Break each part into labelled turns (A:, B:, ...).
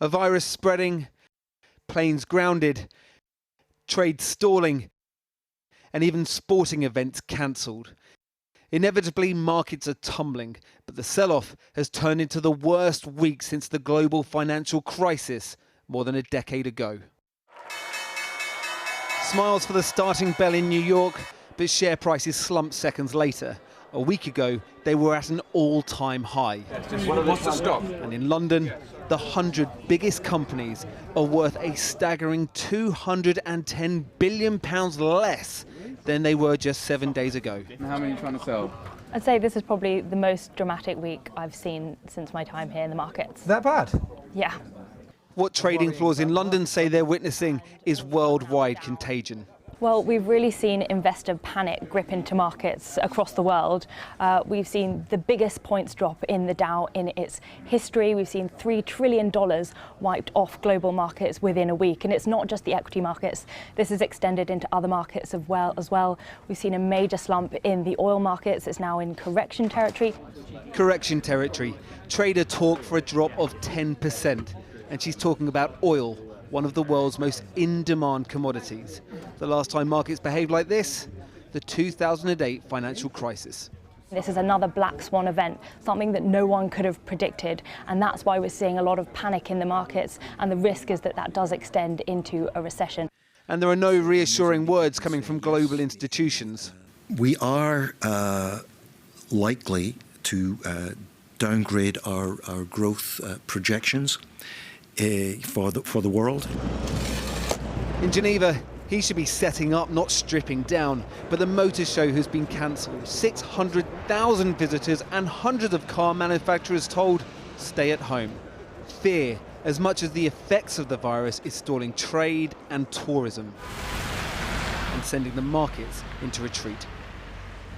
A: A virus spreading, planes grounded, trade stalling, and even sporting events cancelled. Inevitably, markets are tumbling, but the sell-off has turned into the worst week since the global financial crisis more than a decade ago. Smiles for the starting bell in New York, but share prices slumped seconds later. A week ago, they were at an all-time high.
B: What's the stock?
A: And in London, the 100 biggest companies are worth a staggering £210 billion less than they were just 7 days ago.
B: How many are you trying to sell?
C: I'd say this is probably the most dramatic week I've seen since my time here in the markets.
A: That bad?
C: Yeah.
A: What trading floors in London say they're witnessing is worldwide contagion.
C: Well, we've really seen investor panic grip into markets across the world. We've seen the biggest points drop in the Dow in its history. We've seen $3 trillion wiped off global markets within a week. And it's not just the equity markets. This is extended into other markets as well. We've seen a major slump in the oil markets. It's now in correction territory.
A: Correction territory. Trader talk for a drop of 10%. And she's talking about oil, one of the world's most in-demand commodities. The last time markets behaved like this, the 2008 financial crisis.
C: This is another black swan event, something that no one could have predicted, and that's why we're seeing a lot of panic in the markets, and the risk is that that does extend into a recession.
A: And there are no reassuring words coming from global institutions.
D: We are likely to downgrade our growth projections for the world.
A: In Geneva, he should be setting up, not stripping down. But the motor show has been cancelled. 600,000 visitors and hundreds of car manufacturers told, stay at home. Fear, as much as the effects of the virus, is stalling trade and tourism and sending the markets into retreat.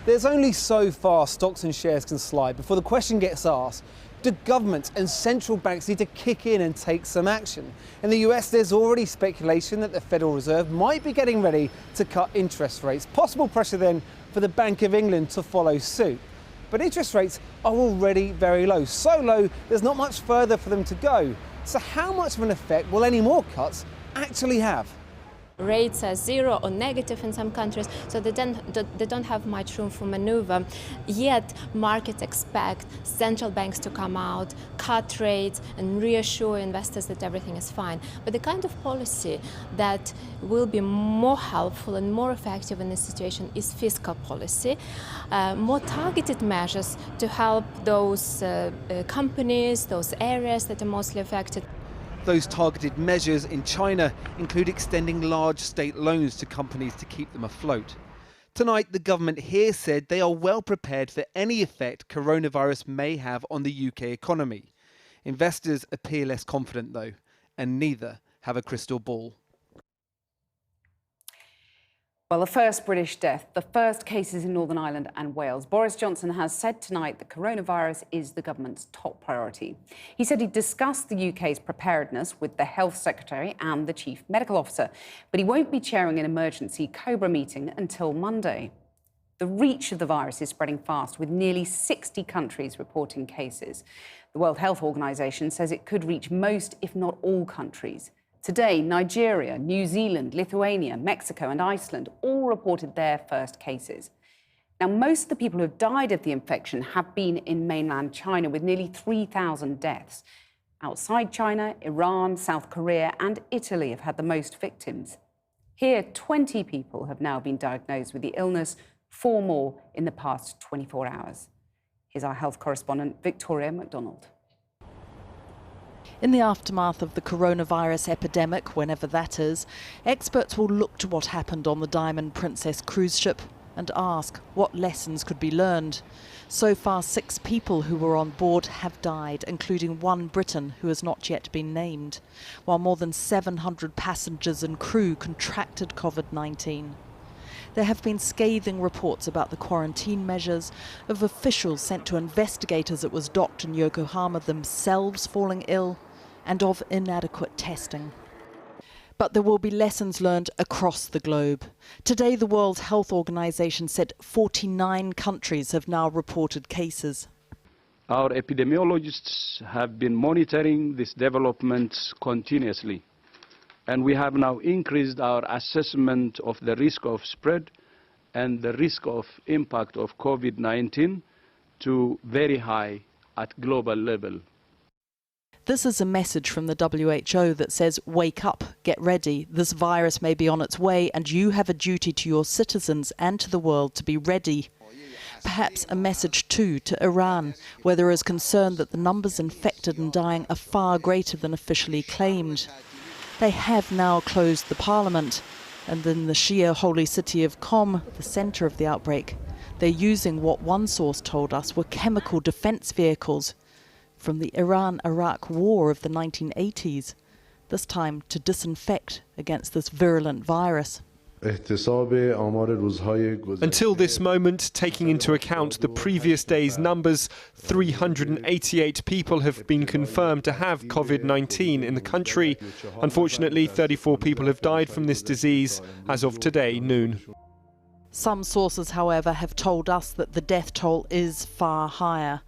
A: There's only so far stocks and shares can slide before the question gets asked, do governments and central banks need to kick in and take some action? In the US, there's already speculation that the Federal Reserve might be getting ready to cut interest rates. Possible pressure then for the Bank of England to follow suit. But interest rates are already very low. So low, there's not much further for them to go. So how much of an effect will any more cuts actually have?
E: Rates are zero or negative in some countries, so they don't have much room for maneuver. Yet markets expect central banks to come out, cut rates and reassure investors that everything is fine. But the kind of policy that will be more helpful and more effective in this situation is fiscal policy, more targeted measures to help those companies, those areas that are mostly affected.
A: Those targeted measures in China include extending large state loans to companies to keep them afloat. Tonight, the government here said they are well prepared for any effect coronavirus may have on the UK economy. Investors appear less confident, though, and neither have a crystal ball.
F: Well, the first British death, the first cases in Northern Ireland and Wales. Boris Johnson has said tonight that coronavirus is the government's top priority. He said he'd discussed the UK's preparedness with the Health Secretary and the Chief Medical Officer, but he won't be chairing an emergency Cobra meeting until Monday. The reach of the virus is spreading fast, with nearly 60 countries reporting cases. The World Health Organization says it could reach most, if not all, countries. Today, Nigeria, New Zealand, Lithuania, Mexico and Iceland all reported their first cases. Now, most of the people who have died of the infection have been in mainland China, with nearly 3,000 deaths. Outside China, Iran, South Korea and Italy have had the most victims. Here, 20 people have now been diagnosed with the illness, 4 more in the past 24 hours. Here's our health correspondent, Victoria MacDonald.
G: In the aftermath of the coronavirus epidemic, whenever that is, experts will look to what happened on the Diamond Princess cruise ship and ask what lessons could be learned. So far, 6 people who were on board have died, including 1 Briton who has not yet been named, while more than 700 passengers and crew contracted COVID-19. There have been scathing reports about the quarantine measures, of officials sent to investigate as it was docked in Yokohama themselves falling ill, and of inadequate testing. But there will be lessons learned across the globe. Today, the World Health Organization said 49 countries have now reported cases.
H: Our epidemiologists have been monitoring this development continuously, and we have now increased our assessment of the risk of spread and the risk of impact of COVID-19 to very high at global level.
G: This is a message from the WHO that says, wake up, get ready, this virus may be on its way and you have a duty to your citizens and to the world to be ready. Perhaps a message too to Iran, where there is concern that the numbers infected and dying are far greater than officially claimed. They have now closed the parliament, and in the Shia holy city of Qom, the centre of the outbreak, they're using what one source told us were chemical defence vehicles from the Iran-Iraq war of the 1980s, this time to disinfect against this virulent virus.
I: Until this moment, taking into account the previous day's numbers, 388 people have been confirmed to have COVID-19 in the country. Unfortunately, 34 people have died from this disease as of today noon.
G: Some sources, however, have told us that the death toll is far higher.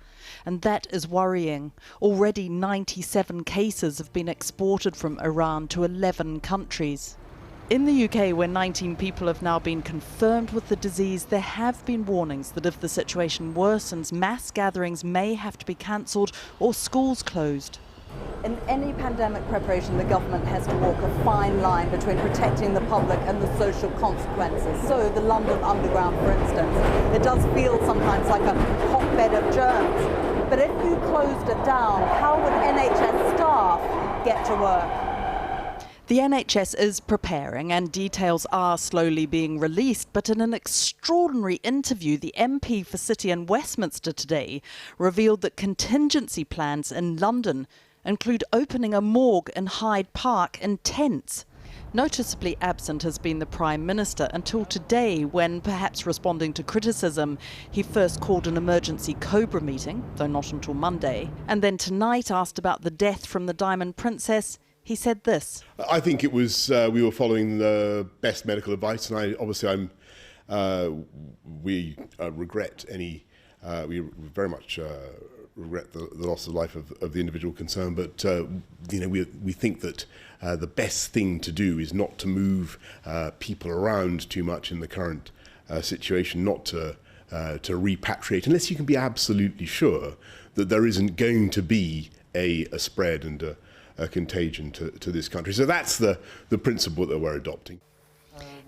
G: And that is worrying. Already 97 cases have been exported from Iran to 11 countries. In the UK, where 19 people have now been confirmed with the disease, there have been warnings that if the situation worsens, mass gatherings may have to be cancelled or schools closed.
J: In any pandemic preparation, the government has to walk a fine line between protecting the public and the social consequences. So the London Underground, for instance, it does feel sometimes like a hotbed of germs. But if you closed it down, how would NHS staff get to work?
G: The NHS is preparing and details are slowly being released, but in an extraordinary interview, the MP for City and Westminster today revealed that contingency plans in London include opening a morgue in Hyde Park in tents. Noticeably absent has been the Prime Minister until today, when, perhaps responding to criticism, he first called an emergency Cobra meeting, though not until Monday, and then tonight, asked about the death from the Diamond Princess, he said this.
K: I think it was, we were following the best medical advice, and we regret any, we very much regret the loss of life of the individual concerned, but we think that the best thing to do is not to move people around too much in the current situation, not to repatriate, unless you can be absolutely sure that there isn't going to be a spread and a contagion to this country. So that's the principle that we're adopting.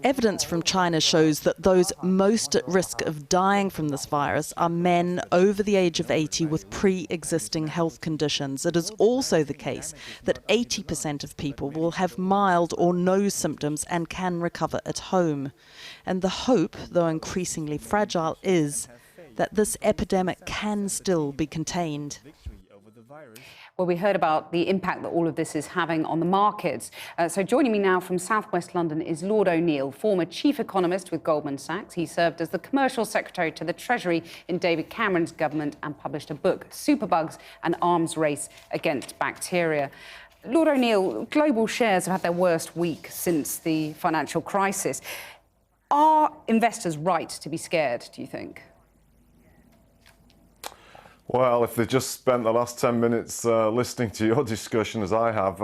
G: Evidence from China shows that those most at risk of dying from this virus are men over the age of 80 with pre-existing health conditions. It is also the case that 80% of people will have mild or no symptoms and can recover at home. And the hope, though increasingly fragile, is that this epidemic can still be contained.
F: Well, we heard about the impact that all of this is having on the markets. So joining me now from southwest London is Lord ONeill, former chief economist with Goldman Sachs. He served as the commercial secretary to the Treasury in David Cameron's government and published a book, Superbugs: An Arms Race Against Bacteria. Lord ONeill, global shares have had their worst week since the financial crisis. Are investors right to be scared, do you think?
L: Well, if they just spent the last 10 minutes listening to your discussion as I have,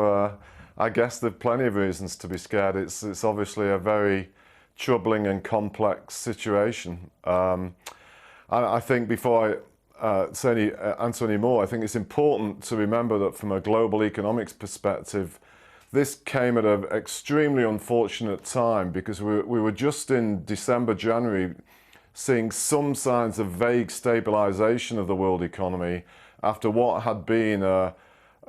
L: I guess there are plenty of reasons to be scared. It's obviously a very troubling and complex situation. I think before I answer any more, I think it's important to remember that from a global economics perspective, this came at an extremely unfortunate time, because we were just in December, January, seeing some signs of vague stabilisation of the world economy after what had been a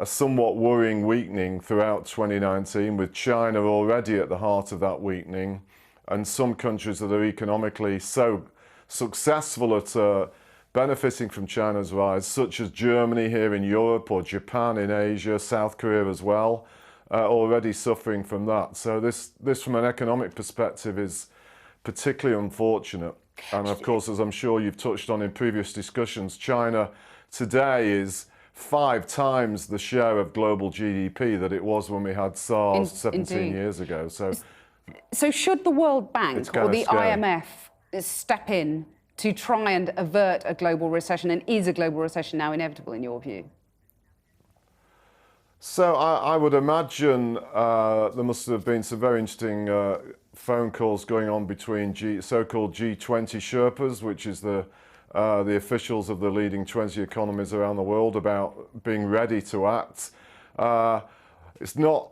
L: somewhat worrying weakening throughout 2019, with China already at the heart of that weakening, and some countries that are economically so successful at benefiting from China's rise, such as Germany here in Europe or Japan in Asia, South Korea as well, already suffering from that. So this from an economic perspective is particularly unfortunate. And of course, as I'm sure you've touched on in previous discussions, China today is 5 times the share of global GDP that it was when we had SARS 17 years ago. So
F: should the World Bank or the IMF step in to try and avert a global recession? And is a global recession now inevitable in your view?
L: So I would imagine there must have been some very interesting phone calls going on between so-called G20 Sherpas, which is the officials of the leading 20 economies around the world, about being ready to act. It's not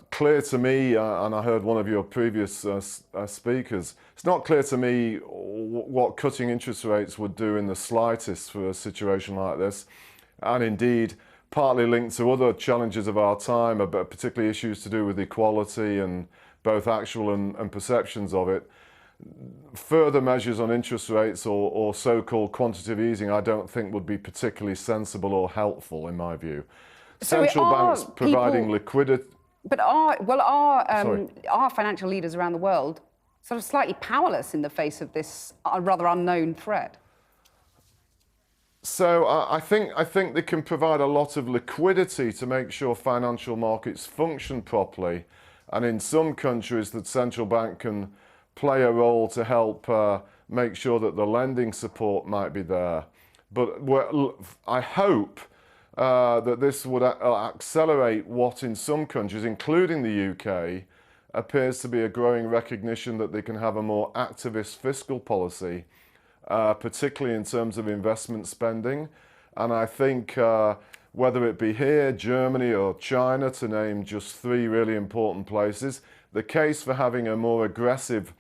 L: clear to me, and I heard one of your previous speakers, it's not clear to me what cutting interest rates would do in the slightest for a situation like this, and indeed partly linked to other challenges of our time, but particularly issues to do with equality and both actual and perceptions of it. Further measures on interest rates or so-called quantitative easing, I don't think would be particularly sensible or helpful in my view.
F: So
L: Central banks providing liquidity.
F: But are financial leaders around the world sort of slightly powerless in the face of this rather unknown threat?
L: So I think they can provide a lot of liquidity to make sure financial markets function properly, and in some countries the central bank can play a role to help make sure that the lending support might be there. But I hope that this would accelerate what in some countries, including the UK, appears to be a growing recognition that they can have a more activist fiscal policy, particularly in terms of investment spending. And I think whether it be here, Germany or China, to name just three really important places, the case for having a more aggressive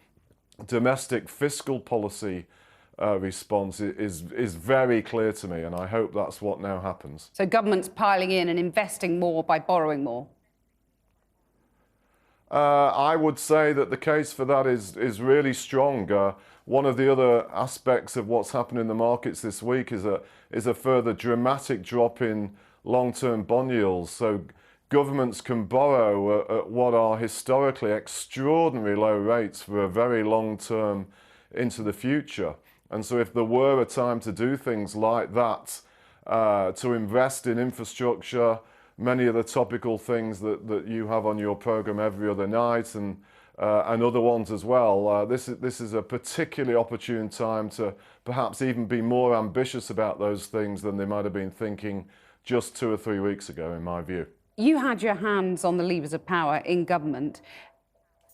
L: domestic fiscal policy response is very clear to me, and I hope that's what now happens.
F: So governments piling in and investing more by borrowing more?
L: I would say that the case for that is really strong. One of the other aspects of what's happened in the markets this week is a further dramatic drop in long-term bond yields. So governments can borrow at what are historically extraordinary low rates for a very long term into the future. And so if there were a time to do things like that, to invest in infrastructure, many of the topical things that you have on your program every other night, and other ones as well, this is a particularly opportune time to perhaps even be more ambitious about those things than they might have been thinking just 2 or 3 weeks ago, in my view.
F: You had your hands on the levers of power in government.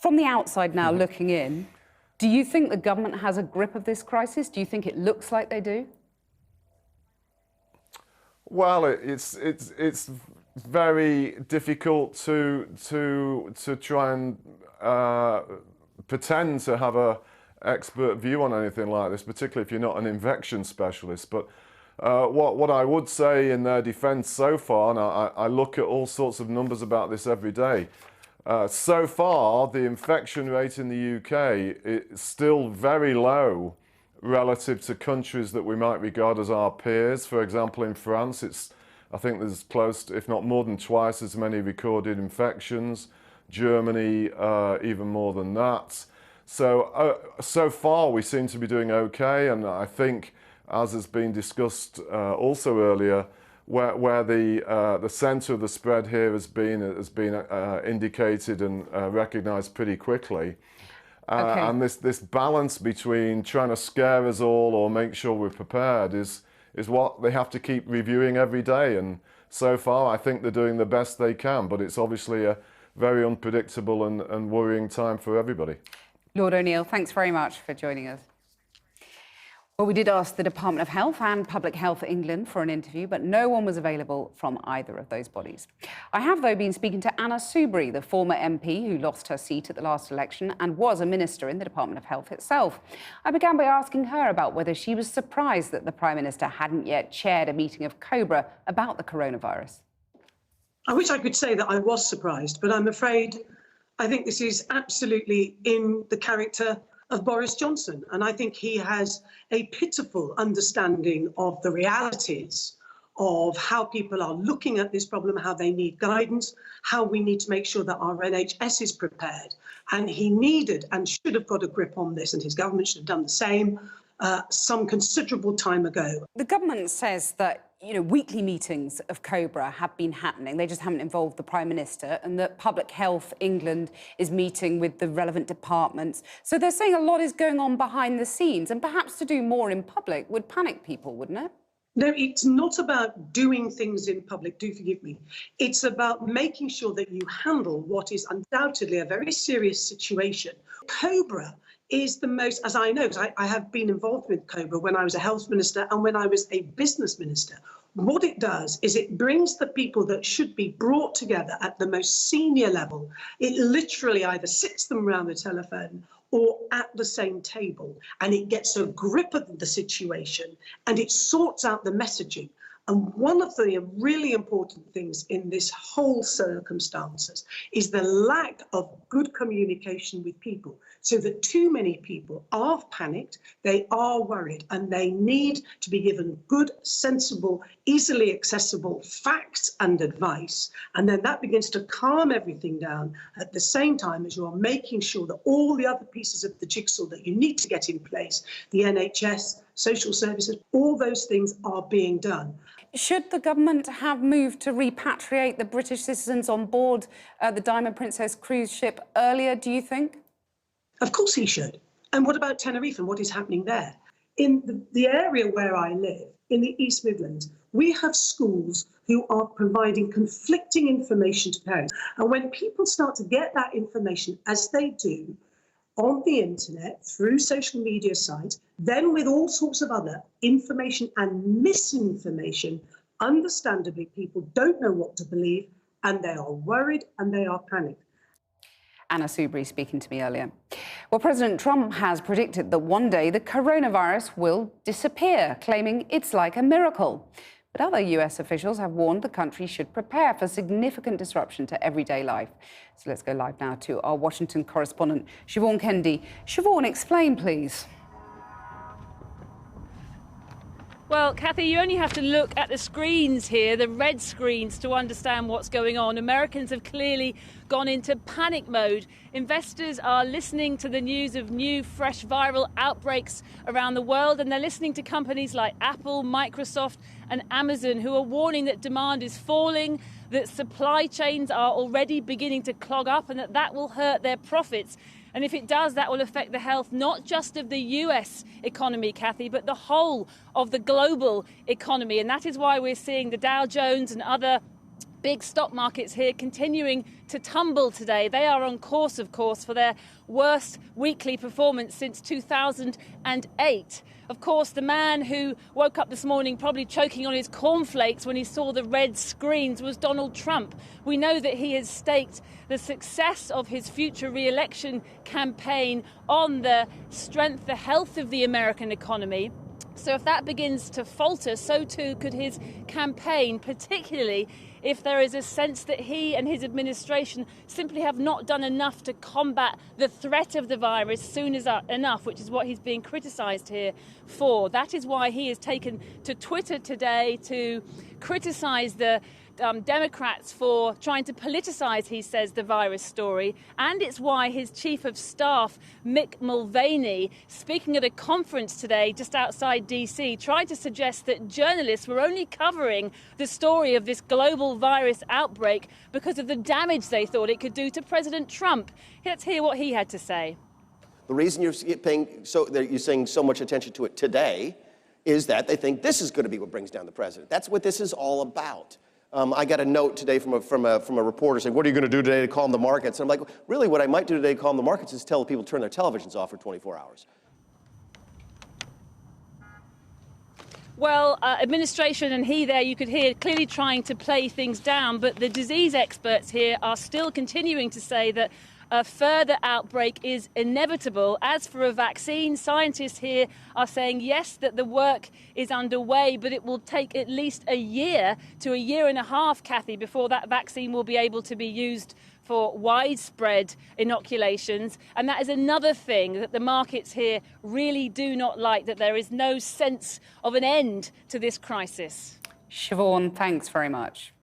F: From the outside now, looking in, do you think the government has a grip of this crisis? Do you think it looks like they do?
L: Well, it's very difficult to try and pretend to have a expert view on anything like this, particularly if you're not an infection specialist. But what I would say in their defence so far, and I look at all sorts of numbers about this every day, so far the infection rate in the UK is still very low relative to countries that we might regard as our peers. For example, in France, I think there's close to, if not more than twice as many recorded infections. Germany, even more than that. So far we seem to be doing okay, and I think, as has been discussed also earlier, where the centre of the spread here has been indicated and recognised pretty quickly. Okay. And this balance between trying to scare us all or make sure we're prepared is what they have to keep reviewing every day. And so far, I think they're doing the best they can, but it's obviously a very unpredictable and worrying time for everybody.
F: Lord ONeill, thanks very much for joining us. Well, we did ask the Department of Health and Public Health England for an interview, but no one was available from either of those bodies. I have, though, been speaking to Anna Soubry, the former MP who lost her seat at the last election and was a minister in the Department of Health itself. I began by asking her about whether she was surprised that the Prime Minister hadn't yet chaired a meeting of Cobra about the coronavirus.
M: I wish I could say that I was surprised, but I'm afraid I think this is absolutely in the character of Boris Johnson. And I think he has a pitiful understanding of the realities of how people are looking at this problem, how they need guidance, how we need to make sure that our NHS is prepared. And he needed and should have got a grip on this, and his government should have done the same some considerable time ago.
F: The government says that weekly meetings of Cobra have been happening. They just haven't involved the Prime Minister, and that Public Health England is meeting with the relevant departments. So they're saying a lot is going on behind the scenes, and perhaps to do more in public would panic people, wouldn't it?
M: No, it's not about doing things in public, do forgive me. It's about making sure that you handle what is undoubtedly a very serious situation. Cobra is the most, as I know, because I have been involved with Cobra when I was a health minister and when I was a business minister. What it does is it brings the people that should be brought together at the most senior level. It literally either sits them around the telephone or at the same table, and it gets a grip of the situation and it sorts out the messaging. And one of the really important things in this whole circumstances is the lack of good communication with people, so that too many people are panicked, they are worried, and they need to be given good, sensible, easily accessible facts and advice. And then that begins to calm everything down at the same time as you're making sure that all the other pieces of the jigsaw that you need to get in place, the NHS, social services, all those things are being done.
F: Should the government have moved to repatriate the British citizens on board the Diamond Princess cruise ship earlier, do you think?
M: Of course he should. And what about Tenerife and what is happening there? In the area where I live, in the East Midlands, we have schools who are providing conflicting information to parents. And when people start to get that information, as they do, on the internet, through social media sites, then with all sorts of other information and misinformation, understandably, people don't know what to believe, and they are worried and they are panicked.
F: Anna Soubry speaking to me earlier. Well, President Trump has predicted that one day the coronavirus will disappear, claiming it's like a miracle. But other US officials have warned the country should prepare for significant disruption to everyday life. So let's go live now to our Washington correspondent, Siobhan Kennedy. Siobhan, explain, please.
N: Well, Kathy, you only have to look at the screens here, the red screens, to understand what's going on. Americans have clearly gone into panic mode. Investors are listening to the news of new, fresh viral outbreaks around the world, and they're listening to companies like Apple, Microsoft and Amazon, who are warning that demand is falling, that supply chains are already beginning to clog up, and that will hurt their profits. And if it does, that will affect the health not just of the US economy, Kathy, but the whole of the global economy. And that is why we're seeing the Dow Jones and other big stock markets here continuing to tumble today. They are on course, of course, for their worst weekly performance since 2008. Of course, the man who woke up this morning probably choking on his cornflakes when he saw the red screens was Donald Trump. We know that he has staked the success of his future re-election campaign on the strength, the health of the American economy. So if that begins to falter, so too could his campaign, particularly if there is a sense that he and his administration simply have not done enough to combat the threat of the virus soon as enough, which is what he's being criticised here for. That is why he has taken to Twitter today to criticise the Democrats for trying to politicise, he says, the virus story. And it's why his chief of staff, Mick Mulvaney, speaking at a conference today just outside DC, tried to suggest that journalists were only covering the story of this global virus outbreak because of the damage they thought it could do to President Trump. Let's hear what he had to say.
O: The reason you're saying so much attention to it today is that they think this is going to be what brings down the president. That's what this is all about. I got a note today from a reporter saying, what are you going to do today to calm the markets? And I'm like, really, what I might do today to calm the markets is tell people to turn their televisions off for 24 hours.
N: Well, administration and he there, you could hear clearly trying to play things down, but the disease experts here are still continuing to say that a further outbreak is inevitable. As for a vaccine, scientists here are saying, yes, that the work is underway, but it will take at least a year to a year and a half, Kathy, before that vaccine will be able to be used for widespread inoculations. And that is another thing that the markets here really do not like, that there is no sense of an end to this crisis.
F: Siobhan, thanks very much.